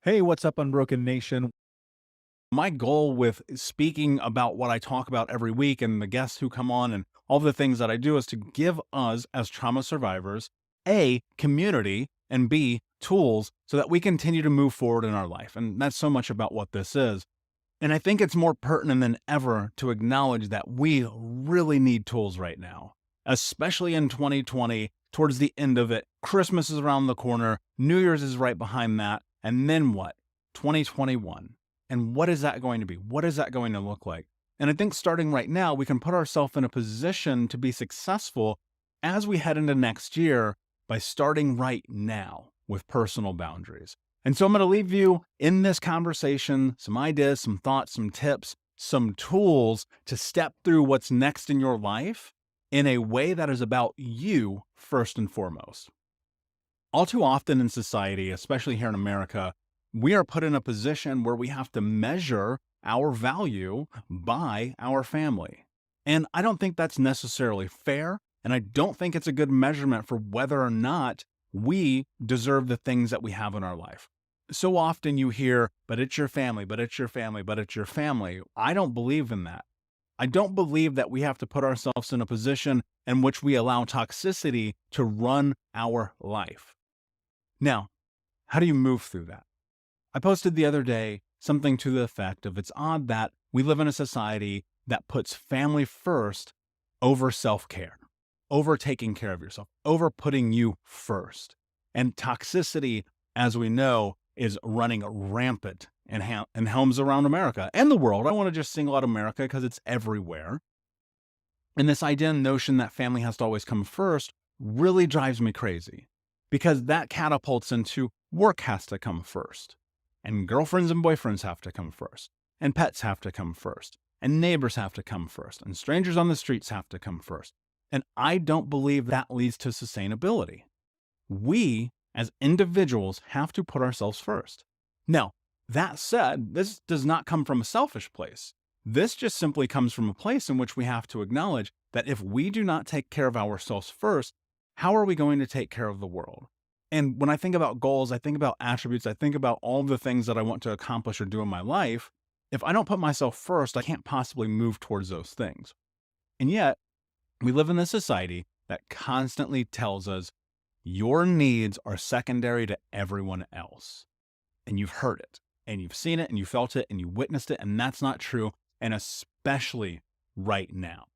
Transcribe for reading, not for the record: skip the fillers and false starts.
Hey, what's up, Unbroken Nation? My goal with speaking about what I talk about every week and the guests who come on and all the things that I do is to give us, as trauma survivors, A, community, and B, tools so that we continue to move forward in our life. And that's so much about what this is. And I think it's more pertinent than ever to acknowledge that we really need tools right now, especially in 2020, towards the end of it. Christmas is around the corner, New Year's is right behind that. And then what? 2021. And what is that going to be? What is that going to look like? And I think starting right now, we can put ourselves in a position to be successful as we head into next year by starting right now with personal boundaries. And so I'm going to leave you in this conversation some ideas, some thoughts, some tips, some tools to step through what's next in your life in a way that is about you first and foremost. All too often in society, especially here in America, we are put in a position where we have to measure our value by our family. And I don't think that's necessarily fair. And I don't think it's a good measurement for whether or not we deserve the things that we have in our life. So often you hear, but it's your family, but it's your family, but it's your family. I don't believe in that. I don't believe that we have to put ourselves in a position in which we allow toxicity to run our life. Now, how do you move through that? I posted the other day something to the effect of it's odd that we live in a society that puts family first over self-care, over taking care of yourself, over putting you first. And toxicity, as we know, is running rampant in homes around America and the world. I want to just single out America because it's everywhere. And this idea and notion that family has to always come first really drives me crazy because that catapults into work has to come first, and girlfriends and boyfriends have to come first, and pets have to come first, and neighbors have to come first, and strangers on the streets have to come first. And I don't believe that leads to sustainability. We, as individuals, have to put ourselves first. Now, that said, this does not come from a selfish place. This just simply comes from a place in which we have to acknowledge that if we do not take care of ourselves first, how are we going to take care of the world? And when I think about goals, I think about attributes, I think about all the things that I want to accomplish or do in my life. If I don't put myself first, I can't possibly move towards those things. And yet, we live in this society that constantly tells us your needs are secondary to everyone else. And you've heard it, and you've seen it, and you felt it, and you witnessed it, and that's not true, and especially right now.